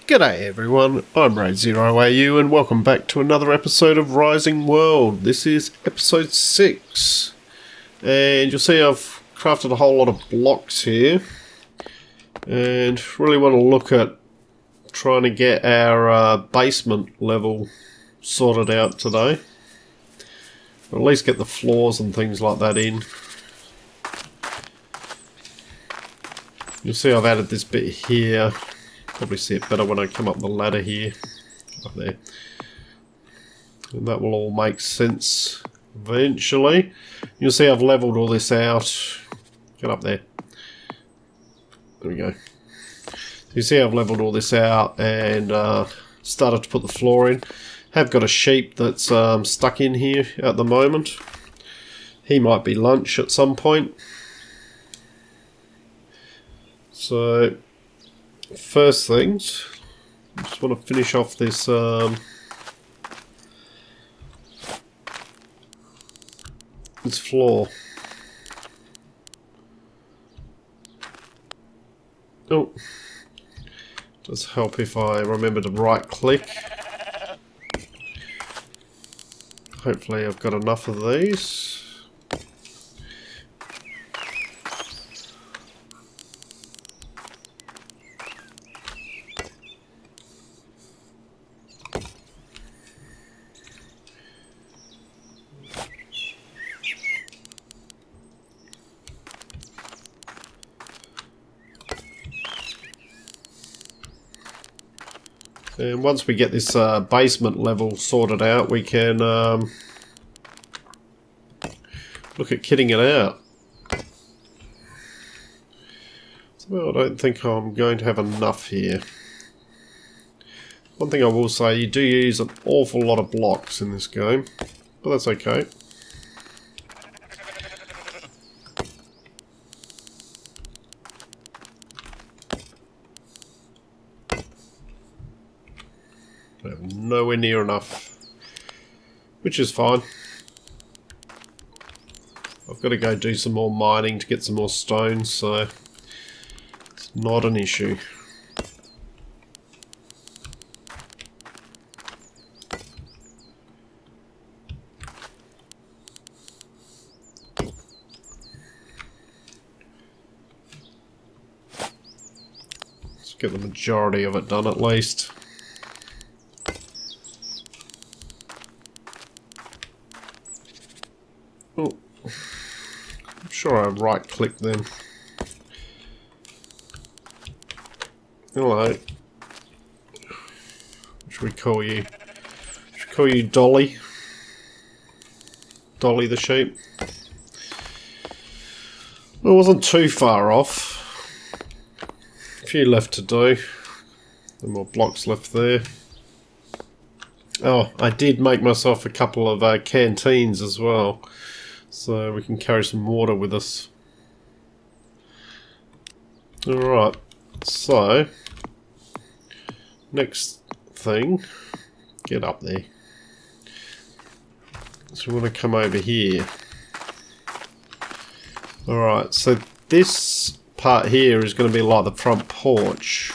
G'day everyone, I'm Ray0AU and welcome back to another episode of Rising World. This is episode 6 and you'll see I've crafted a whole lot of blocks here and really want to look at trying to get our basement level sorted out today. Or at least get the floors and things like that in. You'll see I've added this bit here. Probably see it better when I come up the ladder here, up there, and that will all make sense eventually. You'll see I've leveled all this out. Get up there. There we go. So you see I've leveled all this out and started to put the floor in. Have got a sheep that's stuck in here at the moment. He might be lunch at some point. So first things, I just want to finish off this this floor. Oh, does help if I remember to right click. Hopefully I've got enough of these. And once we get this basement level sorted out, we can look at kitting it out. So I don't think I'm going to have enough here. One thing I will say, you do use an awful lot of blocks in this game, but that's okay. Nowhere near enough, which is fine. I've got to go do some more mining to get some more stones, so it's not an issue. Let's get the majority of it done at least. Oh, I'm sure I right click them. Hello. What should we call you? Should we call you Dolly? Dolly the sheep. Well, it wasn't too far off. A few left to do. No more blocks left there. Oh, I did make myself a couple of canteens as well. So we can carry some water with us. Alright, so next thing, get up there. So we want to come over here. Alright, so this part here is going to be like the front porch.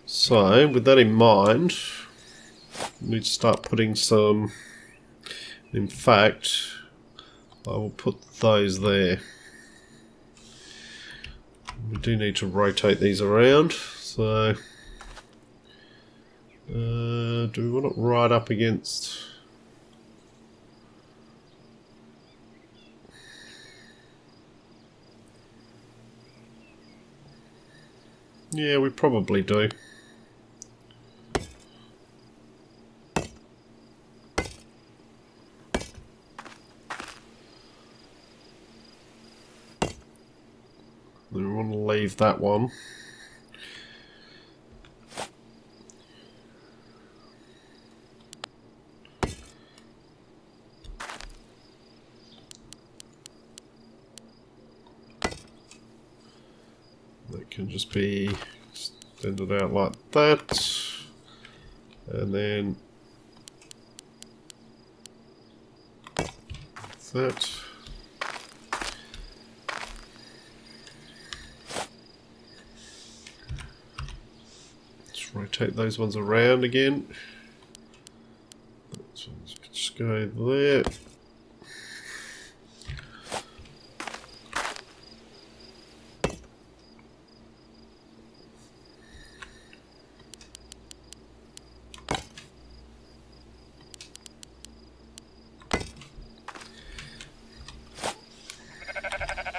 So with that in mind, we need to start putting some. In fact, I will put those there. We do need to rotate these around, so do we want it right up against? Yeah, we probably do. We want to leave that one. That can just be extended out like that. And then that. rotate those ones around again. So let's just go there.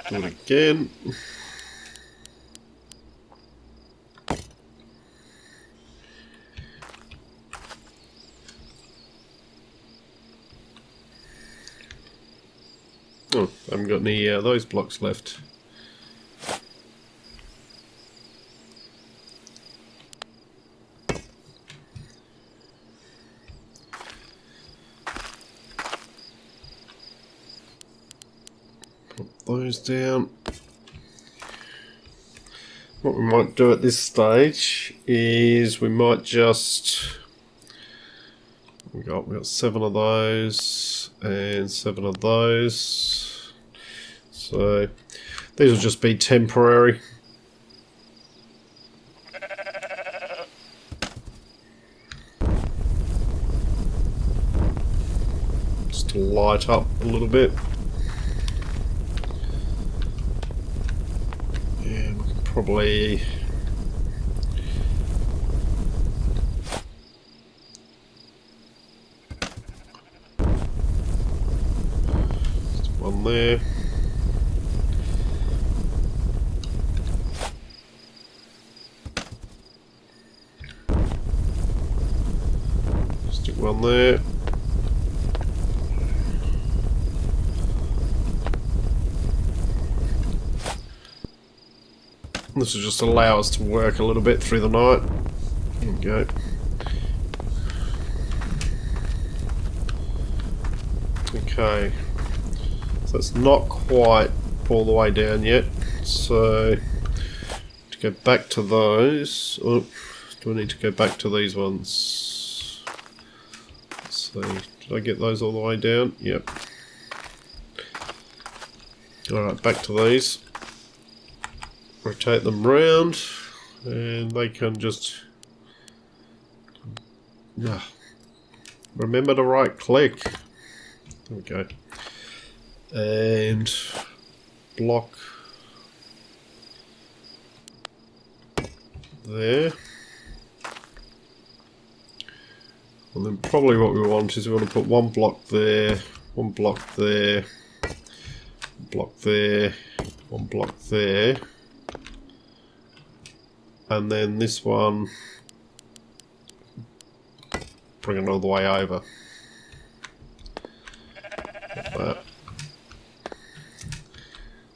Do it again. Oh, I haven't got any those blocks left. Put those down. What we might do at this stage is we might just... We've got 7 of those and 7 of those. So these will just be temporary. Just to light up a little bit. And we can probably... One there. Stick one there. This will just allow us to work a little bit through the night. There we go. Okay. So it's not quite all the way down yet. So to go back to those, oh, do I need to go back to these ones? Let's see, did I get those all the way down? Yep. Alright, back to these. Rotate them round and they can just remember to right click. There we go. And block there. And then probably what we want is we want to put one block there, one block there, block there, one block there, and then this one bring it all the way over. Like that.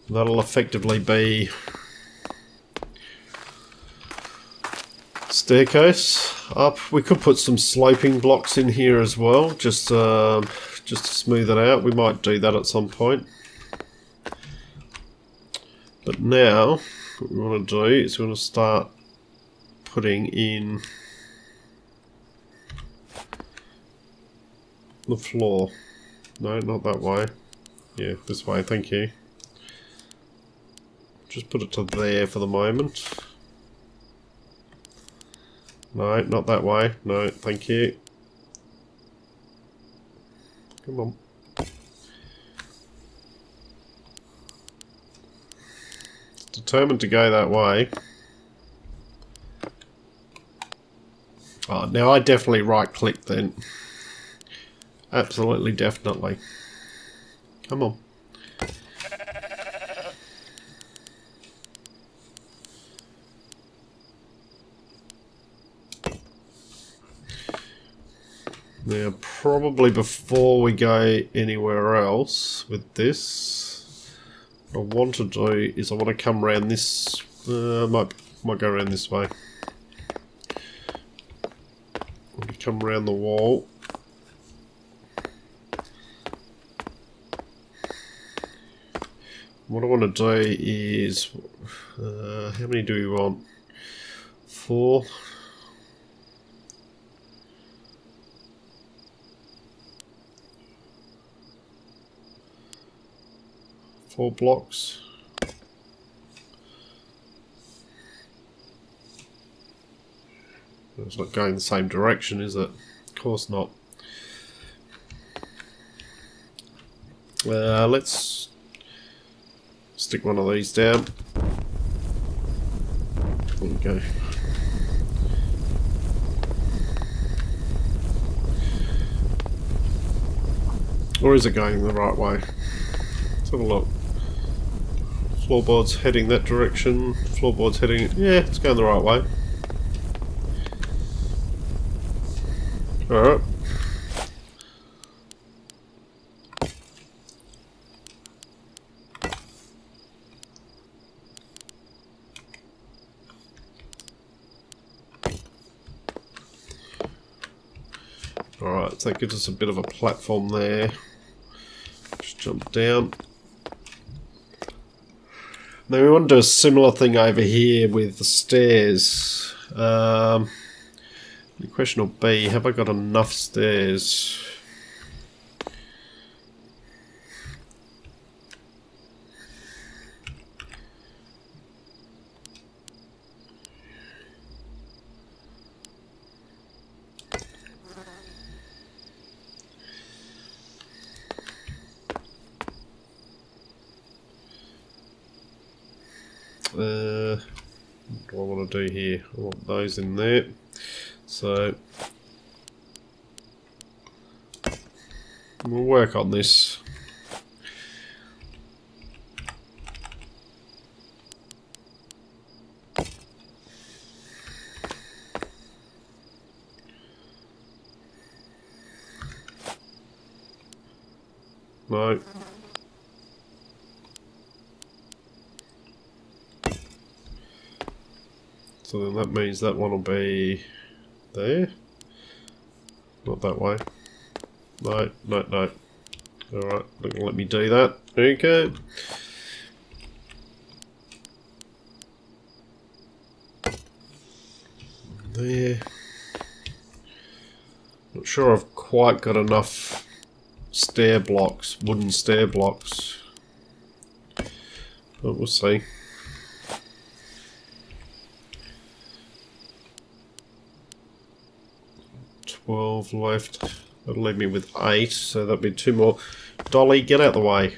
That'll effectively be staircase up. We could put some sloping blocks in here as well, just to smooth it out. We might do that at some point. But now, what we want to do is we want to start putting in the floor. No, not that way. Yeah, this way, thank you. Just put it to there for the moment. No, not that way. No, thank you. Come on. It's determined to go that way. Oh, now I definitely right click then. Absolutely, definitely. Come on. Now, probably before we go anywhere else with this, what I want to do is I want to come around this. Might go around this way. I want to come around the wall. What I want to do is, how many do we want? 4. 4 blocks. It's not going the same direction, is it? Of course not. Let's stick one of these down. There we go. Or is it going the right way? Let's have a look. Floorboard's heading that direction. Floorboard's heading... Yeah, it's going the right way. Alright. Alright, so that gives us a bit of a platform there. Just jump down. Now we want to do a similar thing over here with the stairs. The question will be, have I got enough stairs? What do I want to do here? I want those in there. So we'll work on this. No. So then that means that one will be there. Not that way. No, no, no. Alright, not gonna let me do that. Okay. There. Not sure I've quite got enough stair blocks, wooden stair blocks. But we'll see. 12 left. That'll leave me with 8, so that'll be 2 more. Dolly, get out the way.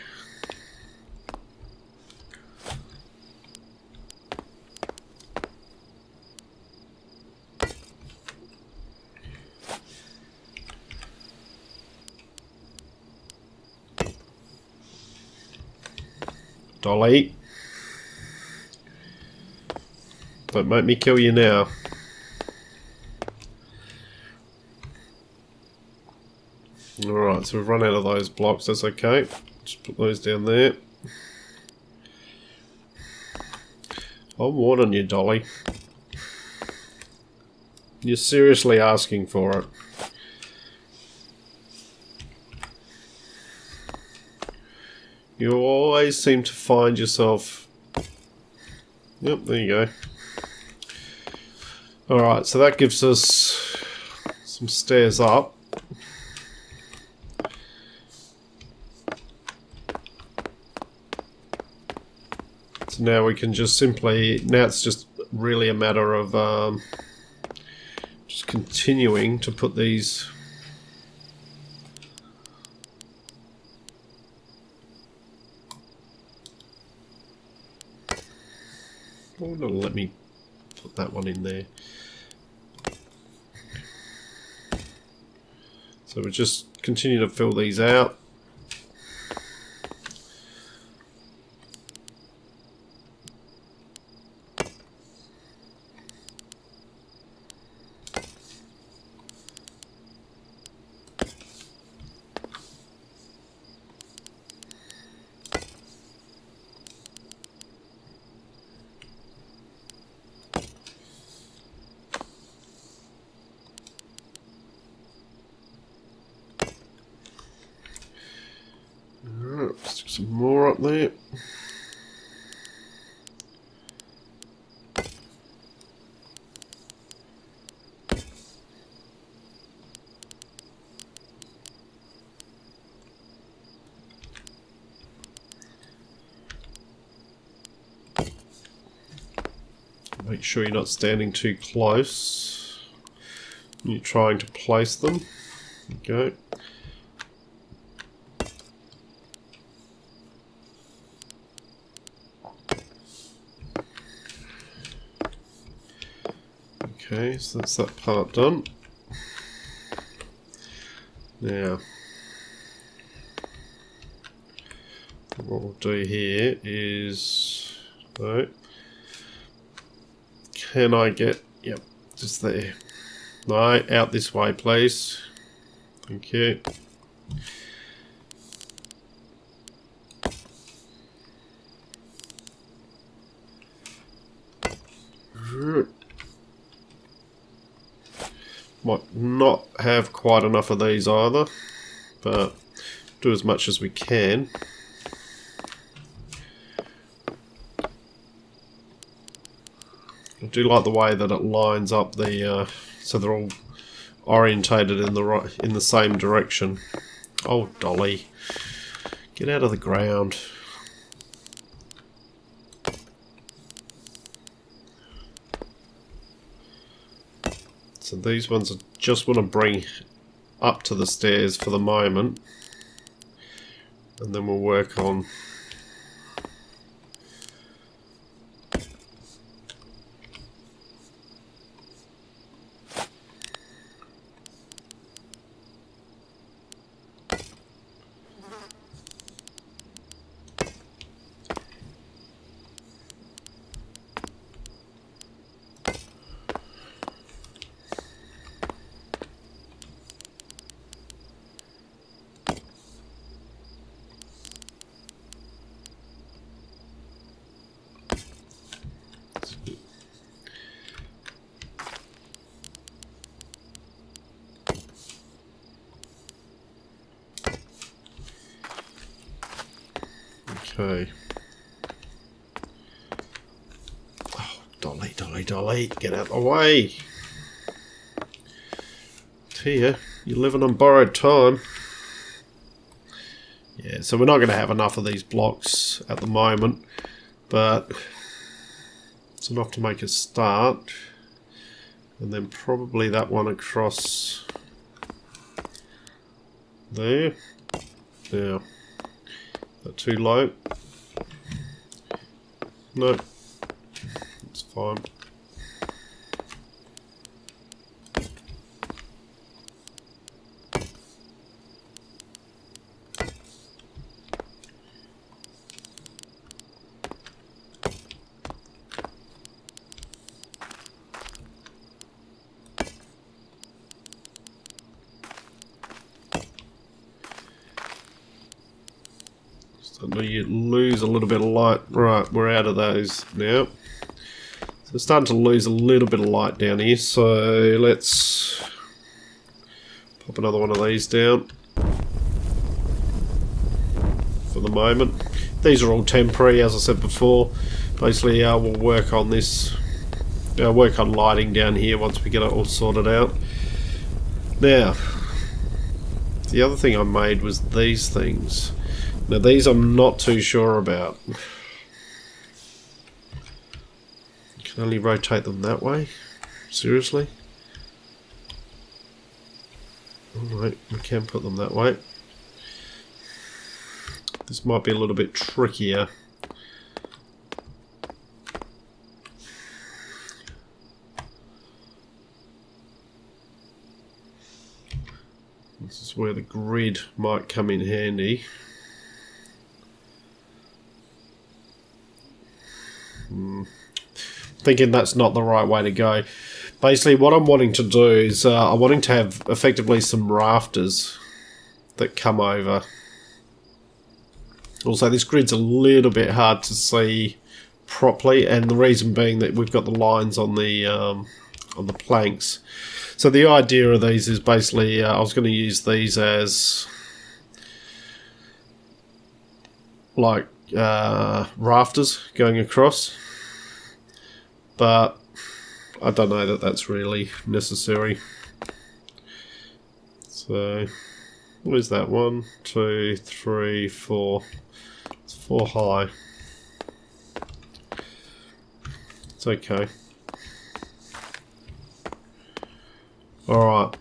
Dolly. Don't make me kill you now. Alright, so we've run out of those blocks, that's okay. Just put those down there. I'm warning you, Dolly. You're seriously asking for it. You always seem to find yourself... Yep, there you go. Alright, so that gives us some stairs up. So now we can just simply... Now it's just really a matter of just continuing to put these... Oh, no, let me put that one in there. So we just continue to fill these out. Stick some more up there. Make sure you're not standing too close. you're trying to place them. Okay. Okay, so that's that part done. Now, what we'll do here is, no, can I get, yep, just there. No, out this way, please. Thank you. Might not have quite enough of these either, but do as much as we can. I do like the way that it lines up the so they're all orientated in the same direction. Oh, Dolly, get out of the ground. So these ones I just want to bring up to the stairs for the moment, and then we'll work on okay. Oh, Dolly, Dolly, Dolly, get out of the way. Here, you're living on borrowed time. Yeah, so we're not going to have enough of these blocks at the moment, but it's enough to make a start. And then probably that one across there. Now, is that too low? No, it's fine. So you lose a little bit of light. Right, we're out of those now. So we're starting to lose a little bit of light down here. So let's pop another one of these down for the moment. These are all temporary, as I said before. Basically, we'll work on this. Work on lighting down here once we get it all sorted out. Now, the other thing I made was these things. Now these I'm not too sure about. You can only rotate them that way? Seriously? Alright, we can put them that way. This might be a little bit trickier. This is where the grid might come in handy. Thinking that's not the right way to go. Basically what I'm wanting to do is I'm wanting to have effectively some rafters that come over. Also this grid's a little bit hard to see properly, and the reason being that we've got the lines on the planks. So the idea of these is basically I was going to use these as like rafters going across, but I don't know that that's really necessary. So what is that? 1, 2, 3, 4. It's 4 high. It's okay. Alright.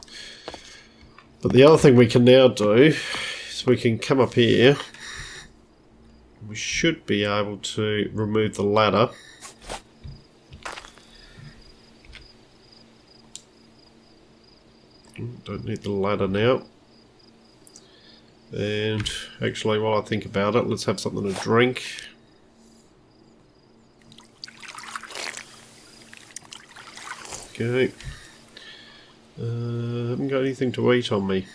But the other thing we can now do is we can come up here. We should be able to remove the ladder. Don't need the ladder now. And actually, while I think about it, let's have something to drink. Okay. Haven't got anything to eat on me.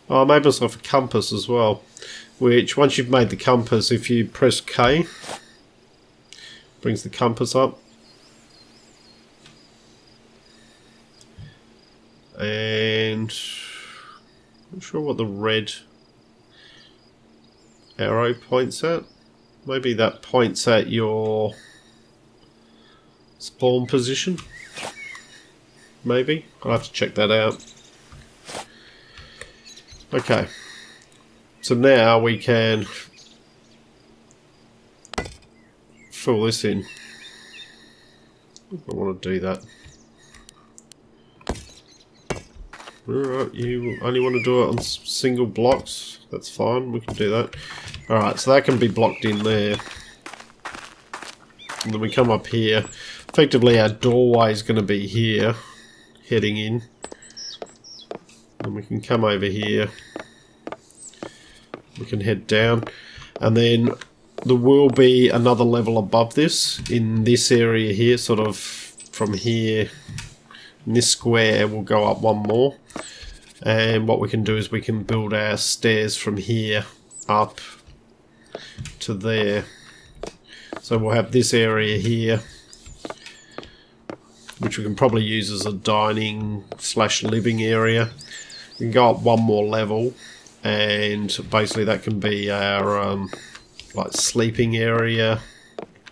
Oh, I made myself a compass as well. Which, once you've made the compass, if you press K, brings the compass up. And I'm not sure what the red arrow points at. Maybe that points at your spawn position. Maybe. I'll have to check that out. Okay. So now we can fill this in. I want to do that. Alright, you only want to do it on single blocks. That's fine, we can do that. Alright, so that can be blocked in there. And then we come up here. Effectively our doorway is going to be here, heading in. And we can come over here. We can head down. And then there will be another level above this, in this area here, sort of from here. In this square we'll go up one more, and what we can do is we can build our stairs from here up to there. So we'll have this area here, which we can probably use as a dining / living area. We can go up one more level, and basically that can be our like sleeping area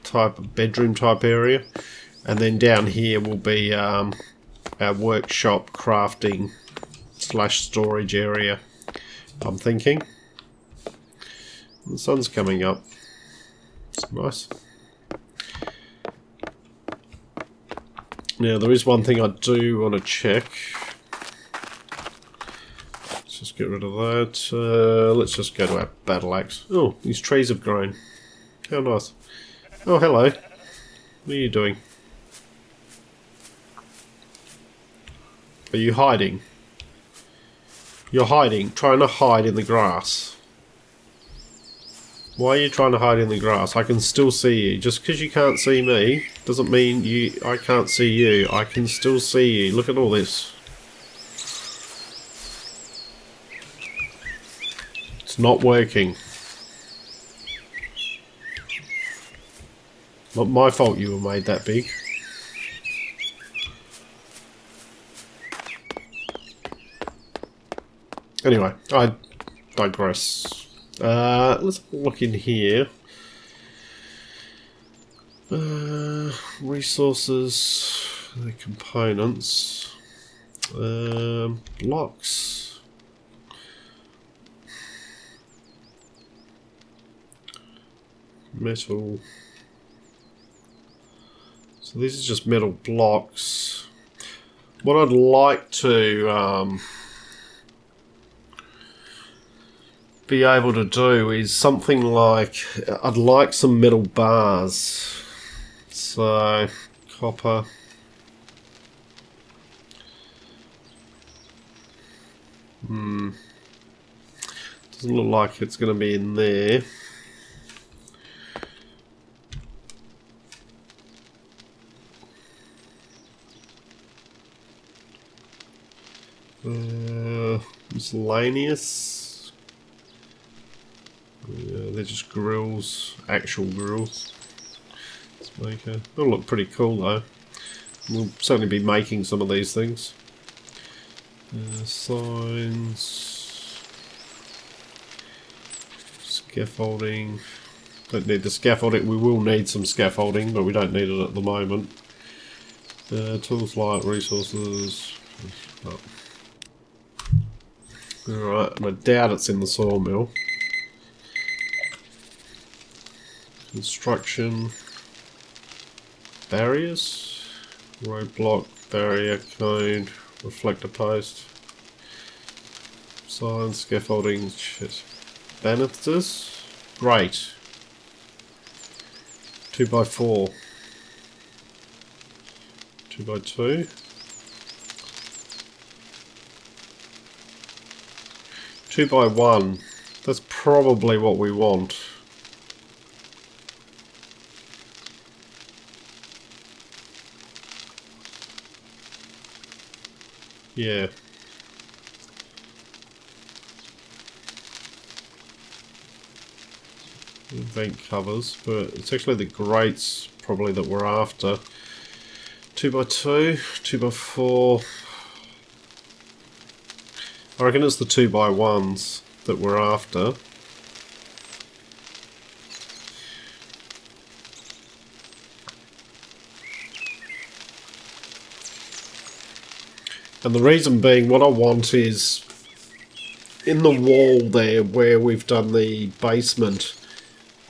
type of bedroom type area, and then down here will be our workshop crafting / storage area, I'm thinking. The sun's coming up. It's nice. Now there is one thing I do want to check. Let's just get rid of that. Let's just go to our battle axe. Oh, these trees have grown. How nice. Oh, hello. What are you doing? Are you hiding? You're hiding, trying to hide in the grass. Why are you trying to hide in the grass? I can still see you. Just because you can't see me doesn't mean I can't see you. I can still see you. Look at all this. It's not working. Not my fault you were made that big. Anyway, I digress. Let's look in here. Resources, the components, blocks. Metal. So these are just metal blocks. What I'd like to be able to do is something like, I'd like some metal bars. So copper. Doesn't look like it's going to be in there. Miscellaneous. Yeah, they're just grills, actual grills. Let's make a. They'll look pretty cool though. We'll certainly be making some of these things. Signs, scaffolding. Don't need the scaffolding. We will need some scaffolding, but we don't need it at the moment. Tools, light, resources. Oh. Alright, and I doubt it's in the sawmill. Construction. Barriers. Roadblock, barrier, code, reflector post, signs, scaffolding, shit. Banisters, great. 2x4, 2x2. 2x1, that's probably what we want. Yeah. Vent covers, but it's actually the grates probably that we're after. 2x2, 2x4. I reckon it's the 2x1s that we're after. And the reason being, what I want is in the wall there where we've done the basement,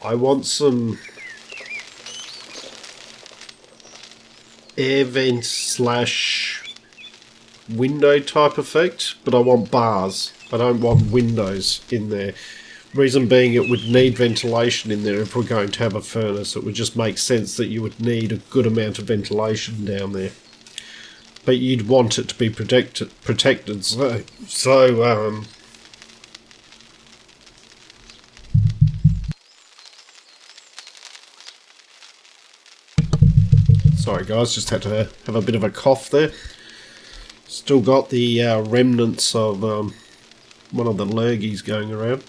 I want some air vent slash window type effect, but I want bars. I don't want windows in there. Reason being, it would need ventilation in there if we're going to have a furnace. It would just make sense that you would need a good amount of ventilation down there. But you'd want it to be protected. Sorry guys, just had to have a bit of a cough there. Still got the remnants of one of the lurgies going around.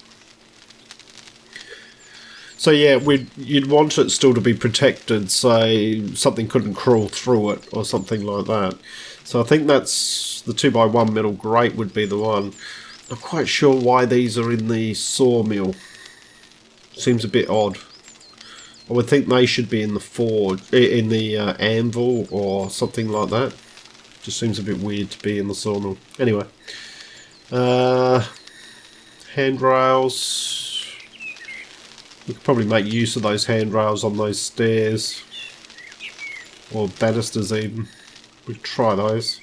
So yeah, you'd want it still to be protected, so something couldn't crawl through it or something like that. So I think that's the 2x1 metal grate would be the one. Not quite sure why these are in the sawmill. Seems a bit odd. I would think they should be in the forge, in the anvil or something like that. Just seems a bit weird to be in the sawmill. Anyway, handrails. We could probably make use of those handrails on those stairs, or banisters even. We could try those.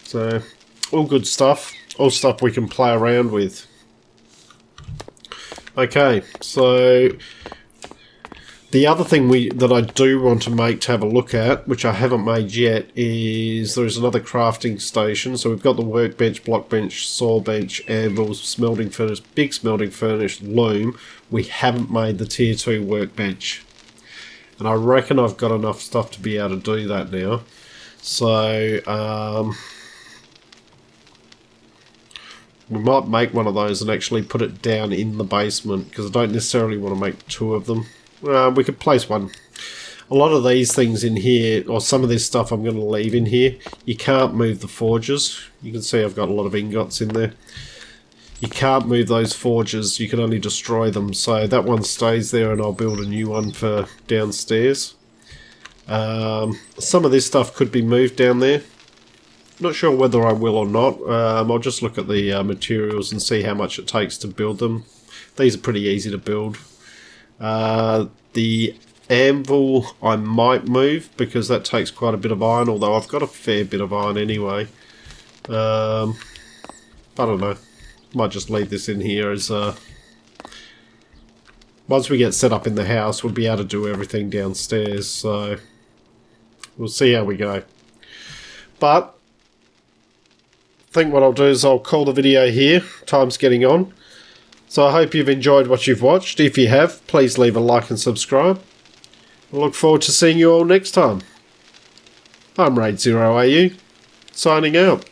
So, all good stuff. All stuff we can play around with. Okay, so the other thing that I do want to make to have a look at, which I haven't made yet, is there's another crafting station. So we've got the workbench, block bench, saw bench, anvil, smelting furnace, big smelting furnace, loom. We haven't made the tier 2 workbench. And I reckon I've got enough stuff to be able to do that now. So, we might make one of those and actually put it down in the basement, because I don't necessarily want to make 2 of them. We could place one. A lot of these things in here, or some of this stuff I'm going to leave in here. You can't move the forges. You can see I've got a lot of ingots in there. You can't move those forges, you can only destroy them. So that one stays there and I'll build a new one for downstairs. Some of this stuff could be moved down there. Not sure whether I will or not. I'll just look at the materials and see how much it takes to build them. These are pretty easy to build. The anvil I might move because that takes quite a bit of iron, although I've got a fair bit of iron anyway. I don't know. Might just leave this in here as once we get set up in the house, we'll be able to do everything downstairs, so we'll see how we go. But I think what I'll do is I'll call the video here. Time's getting on. So I hope you've enjoyed what you've watched. If you have, please leave a like and subscribe. I look forward to seeing you all next time. I'm Raid0AU, signing out.